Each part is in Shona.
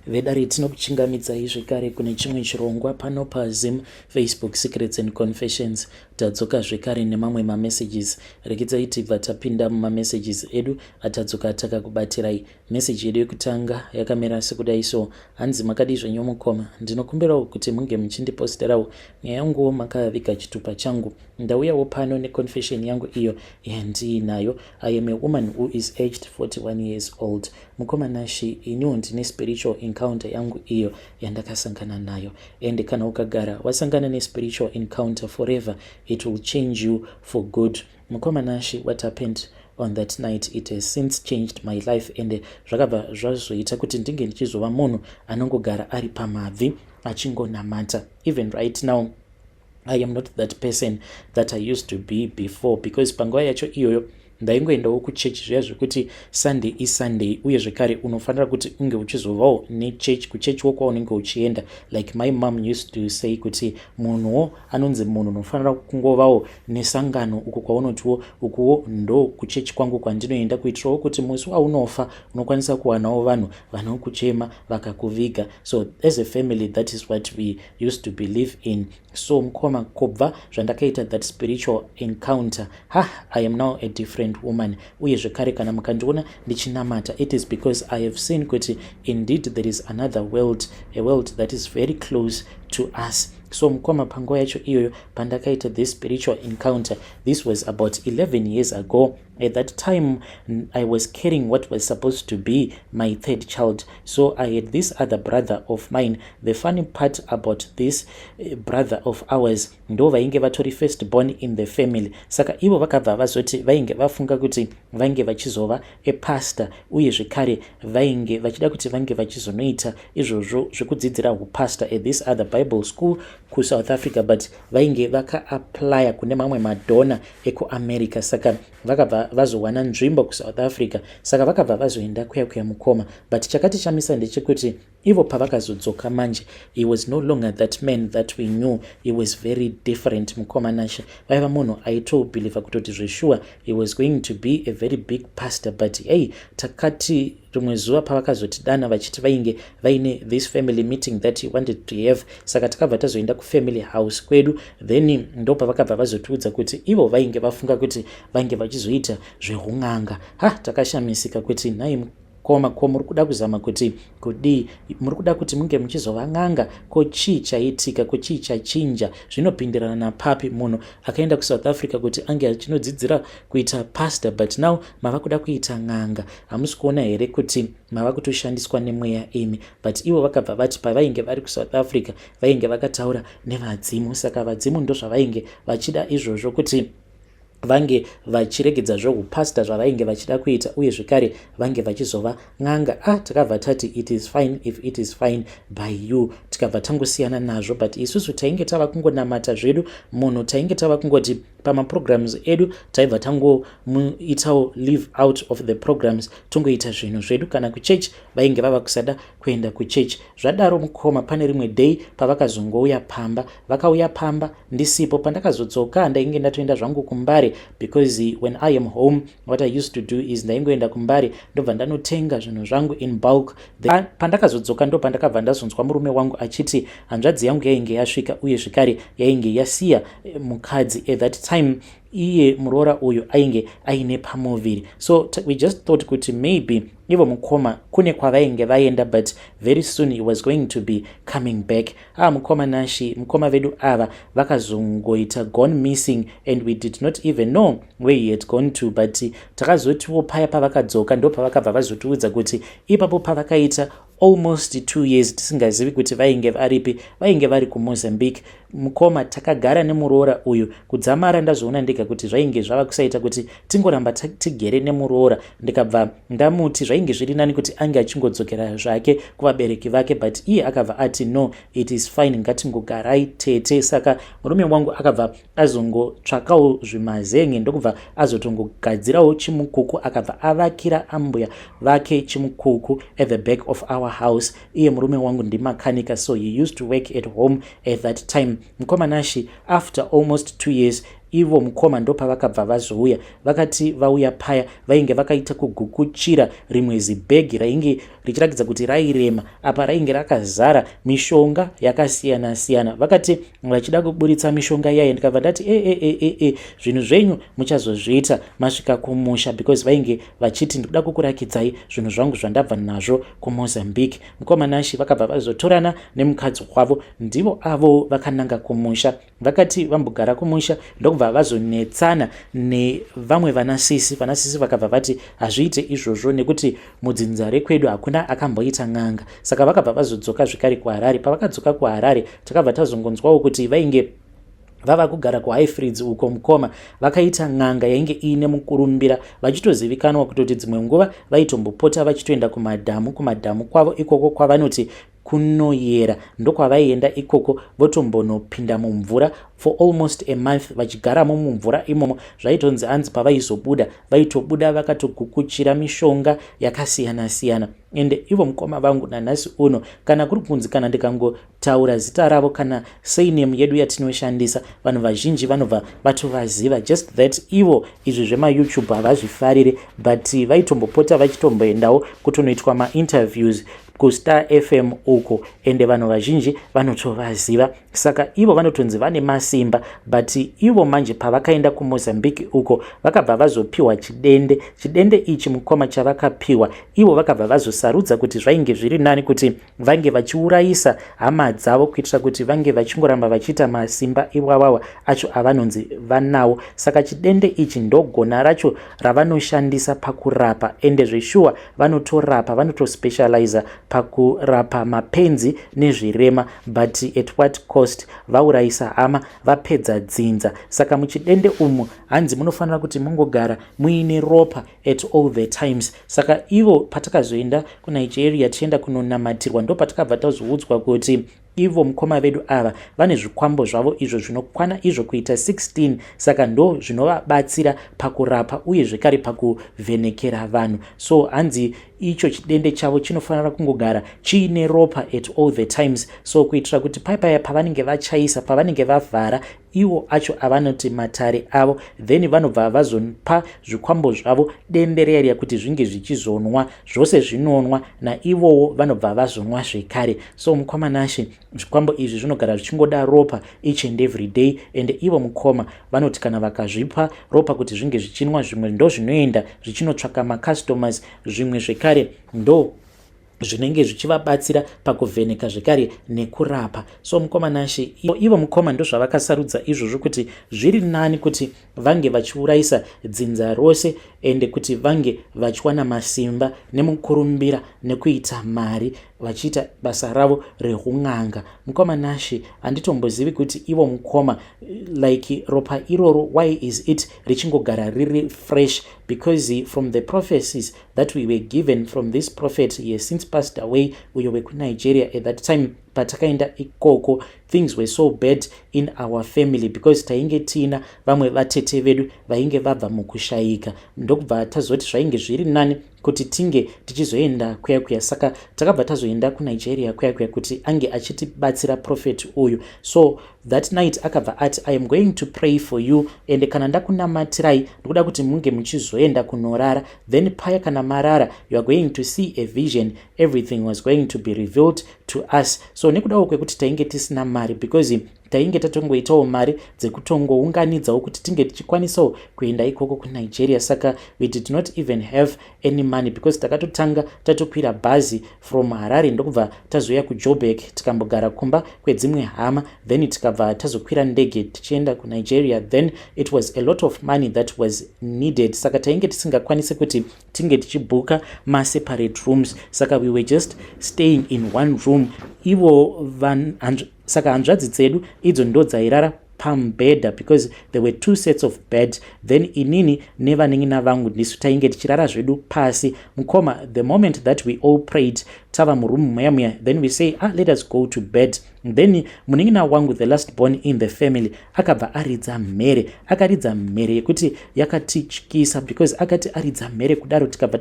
vedare tinokuchingamidzai zvekare kune chimwe chirongwa pano paZim Facebook Secrets and Confessions. Tadzoka zvekare nemamwe mamessages. Regai tibva tapinda mumamessages edu atadzoka takakubatirai. Message yedu yekutanga yakamera sekudai so: hanzi makadi zvenyu mukoma, ndinokumbirawo kuti munge muchindiposterawo nyaya yangu makaviga chitupa changu. Ndauyawo pano neconfession yangu iyo yandiinayo. I am a woman who is aged 41 years old. Mukoma nashi, iniwo ndine spiritual encounter yangu iyo yandakasangana nayo. And kana ukagara wasangana nespiritual encounter forever, it will change you for good. Mukoma nashi, what happened on that night, it has since changed my life, and zvakabva zvazoita kuti ndinge ndichizova munhu anongogara ari pamabvi achingonamata. Even right now I am not that person that I used to be before, because panguva yacho iyoyo ndaingoendawo kuchechi zviya zvekuti Sunday iSunday, uye zvekare unofanira kuti unge uchizovawo nechechi kuchechiwo kwaunenge uchienda. Like my mom used to say kuti munhuwo anonzi munhu unofanira kungovawo nesangano uko kwaunotiwo ukuwo ndo kuchechi kwangu kwandinoenda, kuitirawo kuti musi waunofa unokwanisa kuwanawo vanhu vanokuchema vakakuviga. So as a family, that is what we used to believe in. So mukoma, kubva zvandakaita that spiritual encounter, I am now a different woman. Uye zvekare kana mukandiona ndichinamata, it is because I have seen kuti indeed there is another world, a world that is very close to us. So mukoma, panguva yacho iyoyo pandakaita this spiritual encounter, this was about 11 years ago. At that time, I was carrying what was supposed to be my third child. So I had this other brother of mine. The funny part about this brother of ours, ndo vainge vatori first born in the family. Saka ivo vakabva vazoti vainge vafunga kuti vainge vachizova a pastor, uye zvekare vainge vachida kuti vange vachizonoita izvozvo zvekudzidzira upastor at this other Bible school ku South Africa, but vainge vaka-applya kune mamwe madona ekuAmerica. Saka vakabva vazowana nzvimbo ku South Africa, saka vakabva vazoenda kuya mukoma. But chakati chamisa ndechekuti ivo pavakazodzoka manje, he was no longer that man that we knew. He was very different. Mukoma nasha vaiva munhu aitobhilivha kutoti zveshuwa he was going to be a very big pastor, but hey, takati rimwe zuva pavakazotidana vachiti vainge vaine this family meeting that he wanted to have, saka takabva tazoenda family house kwedu. Then ndo pavakabva vazotiudza kuti ivo vainge vafunga kuti vainge vachizoita zvehun'anga. Takashamisika kuti nhai koma ko muri kuda kuzama kuti kudi muri kuda kuti munge muchizova n'anga, ko chii chaitika, ko chii chachinja, zvinopindirana napapi munhu akaenda ku South Africa kuti ange achinodzidzira kuita pastor, but now mava kuda kuita n'anga. Hamusi kuona here kuti mava kutoshandiswa nemweya imi? But ivo vakabva vati pavainge vari ku South Africa vainge vakataura nevadzimu, saka vadzimu ndo zvavainge vachida izvozvo kuti vange vachiregedza zvoupasta zvavainge vachida kuita, uye zvekare vange vachizova n'anga. Takabva tati it is fine if it is fine by you, tikabva tangosiyana nazvo. But isusu tainge tava kungonamata zvedu, munhu tainge tava kungoti pamaprograms edu taibva tangomuitawo live out of the programs, tongoita zvinhu zvedu. Kana kuchechi vainge vava kusada kuenda kuchechi. Zvadaro mukoma, pane rimwe day pavakazongouya pamba, vakauya pamba ndisipo. Pandakazodzoka ndainge ndatoenda zvangu kumbare, because when I am home what I used to do is ndaingoenda kumbare ndobva ndanotenga zvinhu zvangu in bulk. Pandakazodzoka ndo pandakabva ndazonzwa murume wangu achiti hanzvadzi yangu yainge yasvika, uye zvekare yainge yasiya mukadzi. At that time iye muroora uyu ainge aine pamuviri. So we just thought kuti maybe ivo mukoma kune kwavainge vaenda, but very soon he was going to be coming back. Mukoma nashi, mukoma vedu ava vakazongoita gone missing, and we did not even know where he had gone to. But takazotiwo paya pavakadzoka ndo pavakabva vazotiudza kuti ipapo pavakaita almost 2 years tisingazivi kuti vainge varipi, vainge vari kuMozambique. Mukoma, takagara nemuroora uyu kudzamara ndazoona ndega kuti zvainge zvava kusaita kuti tingoramba tigere nemuroora. Ndikabva ndamuti zvainge zviri nani kuti ange achingodzokera zvake kuvabereki vake, but iye akabva ati no, it is fine, ngatingogarai tete. Saka murume wangu akabva azongotsvakawo zvimazenge ndokubva azotongogadzirawo chimukuku, akabva avakira ambuya vake chimukuku at the back of our house. Iye murume wangu ndimakanika, so he used to work at home at that time. Mukoma nashi, after almost 2 years ivo mukoma ndo pavakabva vazouya. Vakati vauya paya vainge vakaita kugukuchira rimwe zibhegi rainge richiratidza kuti rairema, apa rainge rakazara mishonga yakasiyana siyana. Vakati vachida kuburitsa mishonga iyayi, ndikabva ndati zvinhu zvenyu muchazozviita masvika kumusha, because vainge vachiti ndikuda kukurakidzai zvinhu zvangu zvandabva nazvo kuMozambique. Mukoma naShe vakabva vazotorana nemukadzi wavo, ndivo avo vakananga kumusha. Vakati vambogara kumusha ndokubva vazonetsana nevamwe vanasisi. Vanasisi vakabva vati hazviite izvozvo nekuti mudzinza rekwedu hakuna akamboita n'anga. Saka vakabva vazodzoka zvikari kuHarare. Pavakadzoka kuHarare takabva tazongonzwawo kuti vainge vava kugara kuHighfields uko mukoma vakaita n'anga yainge iine mukurumbira, vachitozivikanwa kutoti dzimwe nguva vaitombopota vachitoenda kumadhamu kwavo ikoko kwavanoti kunoyera, ndokwavaienda ikoko votombonopinda mumvura for almost a month vachigaramo mumvura imomo. Zvaitonzi hanzi pavaizobuda vaitobuda vakatogukuchira mishonga yakasiyana siyana. Ende ivo mukoma vangu nanhasi uno kana kuri kunzi kana ndikangotaura zita ravo kana surname yedu yatinoshandisa, vanhu vazhinji vanobva vatovaziva, just that ivo izvi zvemaYouTube havazvifarire, but vaitombopota vachitomboendawo kutonoitwa mainterviews kuStar FM uko, ende vanhu vazhinji vanotovaziva. Saka ivo vanotonzi vane masimba, but ivo manje pavakaenda kuMozambique uko vakabva vazopiwa chidende ichi mukoma chavakapiwa, ivo vakabva vazosarudza kuti zvainge zviri nani kuti vange vachiurayisa hama dzavo kuitira kuti vange vachingoramba vachiita masimba iwawawa acho avanonzi vanawo. Saka chidende ichi ndogona racho ravanoshandisa pakurapa, ende zveshuwa vanotorapa, vanotospecializa pakurapa mapenzi nezvirema, but at what cost? Vaurayisa hama, vapedza dzinza. Saka muchidende umu hanzi munofanira kuti mungogara muine ropa at all the times. Saka ivo patakazoenda kuNigeria tienda kunonamatirwa ndo patakabva tazoudzwa kuti ivo mukoma vedu ava vane zvikwambo zvavo izvo zvinokwana izvo kuita 16. Saka ndo zvinovabatsira pakurapa uye zvekare pakuvhenekera vanhu. So hanzi icho chidende chavo chinofanira kungogara chiine ropa at all the times, so kuitira kuti paya pavanenge vachaisa, pavanenge vavhara iwo acho avanoti matare avo, then vanobva vazopa zvikwambo zvavo dendere kuti zvinge zvichizonwa, zvose zvinonwa naivowo vanobva vazonwa zvekare. So mukoma naShe zvikwambo izvi zvinogara zvichingoda ropa each and every day, and ivo mukoma vanoti kana vakazvipa ropa kuti zvinge zvichinwa, zvimwe ndo zvinoenda zvichinotsvaka macustomers, zvimwe zvekare ndo zvinenge zvichivabatsira pakuvheneka zvekare nekurapa. So mukoma naShe ivo mukoma ndo zvavakasarudza izvozvo kuti zviri nani kuti vange vachiurayisa dzinza rose, ende kuti vange vachiwana masimba nemukurumbira nekuita mari vachiita basa ravo rehun'anga. Mukoma naShe handitombozivi kuti ivo mukoma like ropa iroro why is it richingogara riri fresh, because from the prophecies that we were given from this prophet, he has since passed away, uyo wekuNigeria at that time patakaenda ikoko things were so bad in our family because tainge tina vamwe vatete vedu vainge vabva mukushayika, ndokubva tazoti zvainge zviri nani kuti tinge tichizoenda kuya. Saka takabva tazoenda kuNigeria kuya kuti ange achitibatsira prophet uyu. So that night akabva ati I am going to pray for you, ende kana ndakunamatirai ndikuda kuti munge muchizoenda kunorara, then paya kana marara you are going to see a vision, everything was going to be revealed to us. So nekudawo kwekuti tainge tisina mari, because tainge tatongoitawo mari dzekutongounganidzawo kuti tinge tichikwanisawo kuenda ikoko kuNigeria. Saka we did not even have any money because takatotanga tatokwira bhazi from Harare ndokubva tazoya kuJoburg tikambogara kumba kwedzimwe hama, then tikabva tazokwira ndege tichienda kuNigeria, then it was a lot of money that was needed. Saka tainge tisingakwanise kuti tinge tichibhuka separate rooms, saka we were just staying in one room. Ivo saka hanzvadzi dzedu idzo ndo dzairara pamubhedha because there were 2 sets of bed, then inini nevanin'ina vangu ndisu tainge tichirara zvedu pasi. Mukoma, the moment that we all prayed tava murumu muya, then we say let us go to bed. Then munin'ina wangu the last born in the family akabva aridza mhere yekuti yakatityisa because akati aridza mhere kudaro tikabva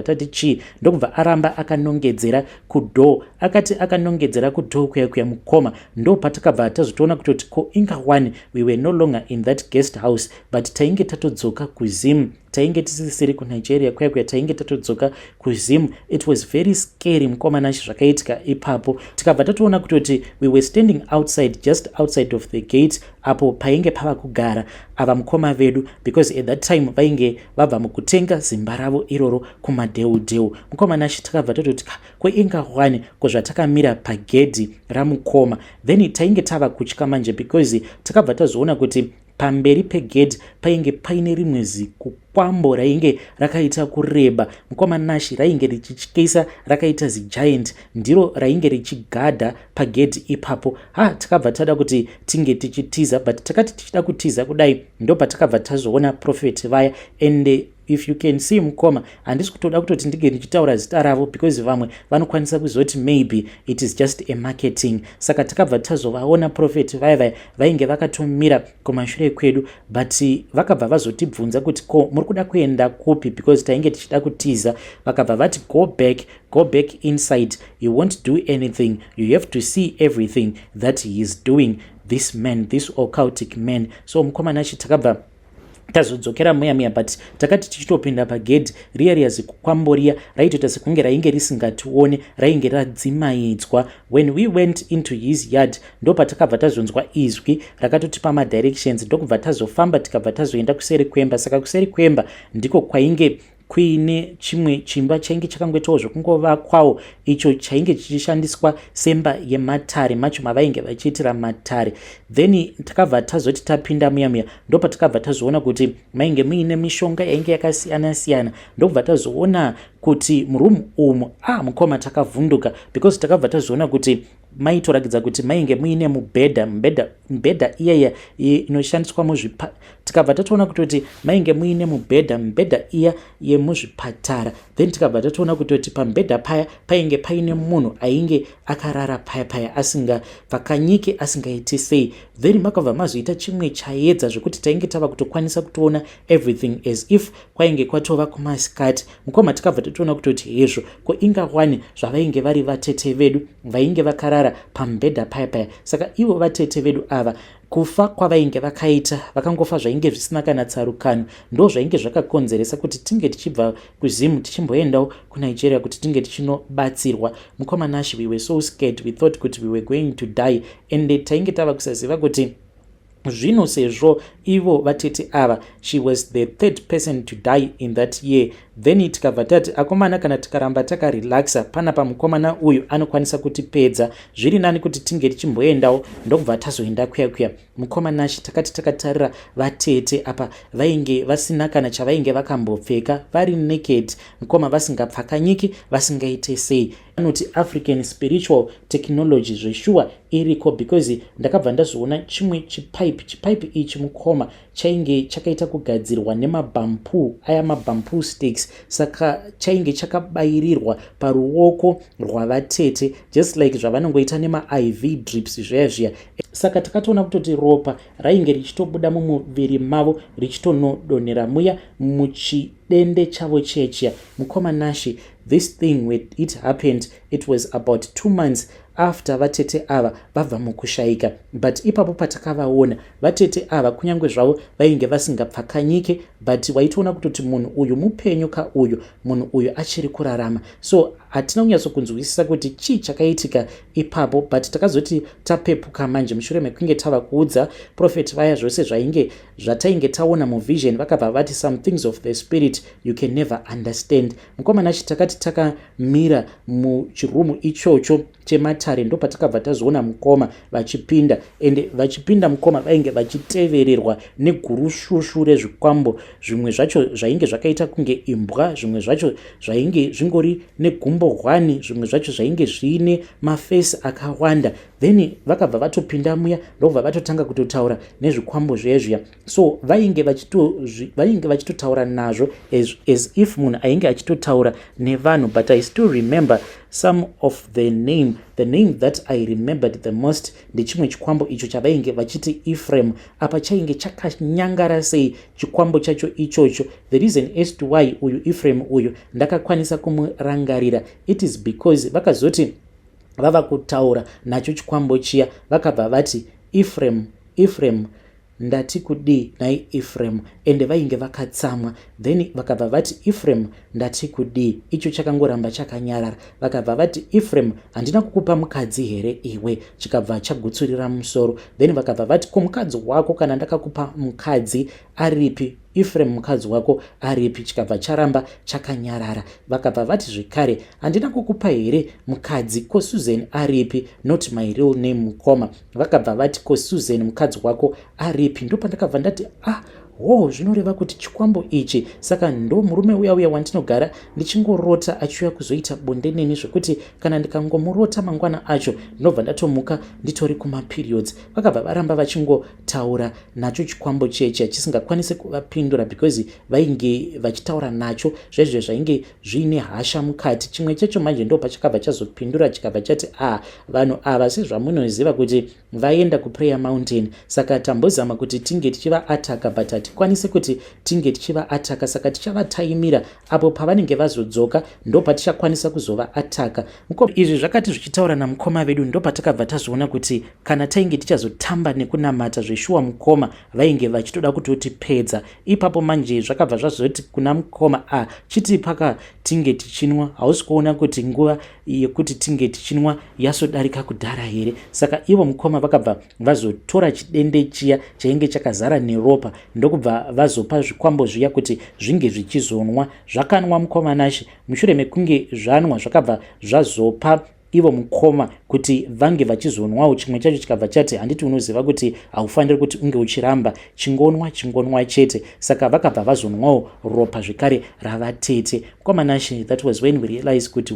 tati chi ndokubva aramba akanongedzera kudo. Akati akanongedzera kudo kuya mukoma ndo patakabva tazotoona kutoti ko inga one we were no longer in that guest house but tainge tatodzoka kuZim, tainge tisisiri kuNigeria kwaya tainge tatodzoka kuZim. It was very scary mukomana zvakaitika ipapo. Tikabva tatoona kutoti we were standing outside, just outside of the gate apo painge pava kugara ava mukoma vedu, because at that time vainge vabva mukutenga zimba ravo iroro kumadheudheu. Mukomana takabva tatoti kweinga one kozvatakamira pagedhi ramukoma, then tainge tava kutya manje because takabva tazoona kuti pamberi pegedhi painge paine rimwe zikukwambo rainge rakaita kureba. Mukomanashi rainge richityisa rakaita zigiant, ndiro rainge richigadha pagedhi ipapo. Takabva tada kuti tinge tichitiza, but takati tichida kutiza kudai ndo patakabva tazoona prophet vaya. And if you can see mukoma, handisi kutoda kutoti ndige ndichitaura zita ravo because vamwe vanokwanisa kuzoti maybe it is just a marketing. Saka takabva tazovaona prophet vaya vainge vakatomira kumashure kwedu, but vakabva vazotibvunza kuti ko muri kuda kuenda kupi, because tainge tichida kutiza. Vakabva vati go back inside, you won't do anything, you have to see everything that he is doing, this man, this occultic man. So mukomanashi takabva tazodzokera muya but takati tichitopinda pagedhi riya yazikukwamboriya raitoita sekunge rainge risingatione, rainge radzimaidzwa. When we went into his yard ndo patakabva tazonzwa izwi rakatotipa madirections, ndokubva tazofamba tikabva tazoenda kuseri kwemba. Saka kuseri kwemba ndiko kwainge kuine chimwe chimba chainge chakangoitawo zvokungovakwawo, icho chainge chichishandiswa semba yematare, macho mavainge vachiitira matare. Then takabva tazoti tapinda muya ndo patakabva tazoona kuti mainge muine mishonga yainge yakasiyana siyana. Ndokubva tazoona kuti murumu umu mukoma takavhunduka, because takabva tazoona kuti maitorakidza kuti mainge muine mubhedha iya inoshandiswa tikabva tatoona kutoti mainge muine mubhedha iya yemuzvipatara. Then tikabva tatoona kutoti pamubhedha paya painge paine munhu ainge akarara paya asingavhakanyike asingaiti sei. Then makabva mazoita chimwe chaedza zvokuti tainge tava kutokwanisa kutoona everything as if kwainge kwatova kumasikati. Mukoma tikabva tatoona kutoti hezvo ko inga one zvavainge vari vatete vedu vainge vakarara pamubhedha paya. Saka ivo vatete vedu ava kufa kwavainge vakaita vakangofa zvainge zvisina kana tsarukano, ndo zvainge zvakakonzeresa kuti tinge tichibva kuZim tichimboendawo kuNigeria kuti tinge tichinobatsirwa. Mukomanashi we were so scared, we thought kuti we were going to die, and tainge tava kusaziva kuti zvino sezvo ivo vatete ava she was the third person to die in that year. Then tikabva tati akomana kana tikaramba takarelaxa panapa mukomana uyu anokwanisa kutipedza, zviri nani kuti tinge tichimboendawo ndokubva tazoenda kuya. Mukomanashi takati takatarira vatete apa vainge vasina kana chavainge vakambopfeka, vari naked, mukoma vasingapfakanyiki vasingaite sei. Anoti African spiritual technology zveshuwa iriko, because ndakabva ndazoona chimwe chipipe ichi mukoma chainge chakaita kugadzirwa nemabampu aya mabampu sticks. Saka chainge chakabairirwa paruoko rwavatete just like zvavanongoita nema-IV drips zviya. Saka takatoona kutoti ropa rainge richitobuda mumuviri mavo richitonodonhera muya muchidende chavo chechiya. Mukomanashi, this thing when it happened, it was about 2 months after vatete ava vabva mukushaika. But ipapo patakavaona vatete ava kunyange zvavo vainge vasingapfakanyike, but waitoona kutoti munhu uyu mupenyu kauyu, munhu uyu achiri kurarama. So hatina kunyatsokunzwisisa kuti chii chakaitika ipapo, but takazoti tapepuka manje mushure mekunge tava kuudza prophet vaya zvose zvatainge taona muvision. Vakabva vati some things of the spirit you can never understand. Mukomanachi takati takamira muchirumu ichocho chematare ndo patakabva tazoona mukoma vachipinda, and vachipinda mukoma vainge vachitevererwa negurushushu rezvikwambo. Zvimwe zvacho zvainge zvakaita kunge imbwa, zvimwe zvacho zvainge zvingori negumbohwani, zvimwe zvacho zvainge zvine mafesi akawanda. Then vakabva vatopinda muya ndobva vatotanga kutotaura nezvikwambo zvezviya. So vainge vachitotaura nazvo as if munhu ainge achitotaura nevanhu. But I still remember some of the name that I remembered the most ndechimwe chikwambo icho chavainge vachiti Ephraim. Apa chainge chakanyangara sei chikwambo chacho ichocho. The reason as to why uyu Ephraim uyu ndakakwanisa kumurangarira, it is because vakazoti vava kutaura nacho chikwambo chiya vakabva vati Ephraim Ephraim ndati kudi nai Ephraim, ende vainge vakatsamwa. Then vakabva vati Ephraim ndati kudi, icho chakangoramba chakanyarara. Vakabva vati Ephraim handina kukupa mukadzi here iwe, chikabva chagutsurira musoro. Then vakabva vati ko mukadzi wako kana ndakakupa mukadzi aripi, Ephraim mukadzi wako aripi, chikabva charamba chakanyarara. Vakabva vati zvekare handina kukupa here mukadzi, ko Susan aripi, not my real name mukoma. Vakabva vati ko Susan mukadzi wako aripi, ndopandakabva ndati zvinoreva kuti chikwambo ichi. Saka ndo murume uya wandinogara ndichingorota achiuya kuzoita bonde neni, zvekuti kana ndikangomurota mangwana acho ndinobva ndatomuka nditori kumaperiods. Vakabva varamba vachingotaura nacho chikwambo chechi chisingakwanisi kuvapindura because vainge vachitaura nacho zvezvo zvainge zviine hasha mukati. Chimwe checho manje ndo pachakabva chazopindura chikabva chati vanhu ava sezvamunoziva kuti vaenda kuprayer mountain, saka tambozama kuti tinge tichiva ataka but hatikwanisi kuti tinge tichiva ataka, saka tichavataimira apo pavanenge vazodzoka ndo patichakwanisa kuzova ataka. Izvi zvakati zvichitaura namukoma vedu ndo patakabva tazoona kuti kana tainge tichazotamba nekunamata zveshuwa mukoma vainge vachitoda kutotipedza. Ipapo manje zvakabva zvazoti kuna mukoma chiti paka tinge tichinwa, hausi kuona kuti nguva yekuti tinge tichinwa yasodarika kudhara here. Saka ivo mukoma vakabva vazotora chidende chiya chainge chakazara neropa ndokubva vazopa zvikwambo zviya kuti zvinge zvichizonwa. Zvakanwa mukoma Nashi. Mushure mekunge zvanwa zvakabva zvazopa ivo mukoma kuti vange vachizonwawo. Chimwe chacho chikabva chati handiti unoziva kuti haufaniri kuti unge uchiramba, chingonwa chete. Saka vakabva vazonwawo ropa zvekare ravatete. Mukoma Nashi, that was when we realized kuti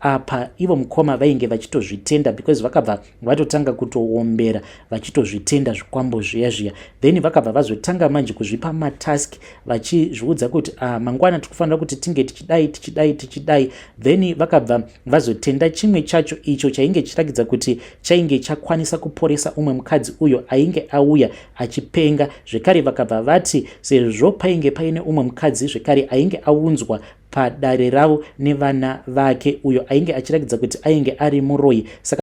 apa ivo mukoma vainge vachitozvitenda because vakabva vatotanga kutoombera vachitozvitenda zvikwambo zviya. Then vakabva vazotanga manje kuzvipa matask vachizviudza kuti mangwana tikufanira kuti tinge tichidai. Then vakabva vazotenda chimwe chacho icho chainge chiratidza kuti chainge chakwanisa kuporesa umwe mukadzi uyo ainge auya achipenga. Zvekare vakabva vati sezvo painge paine umwe mukadzi zvekare ainge aunzwa padare ravo nevana vake uyo ainge achiratidza kuti ainge ari muroyi, saka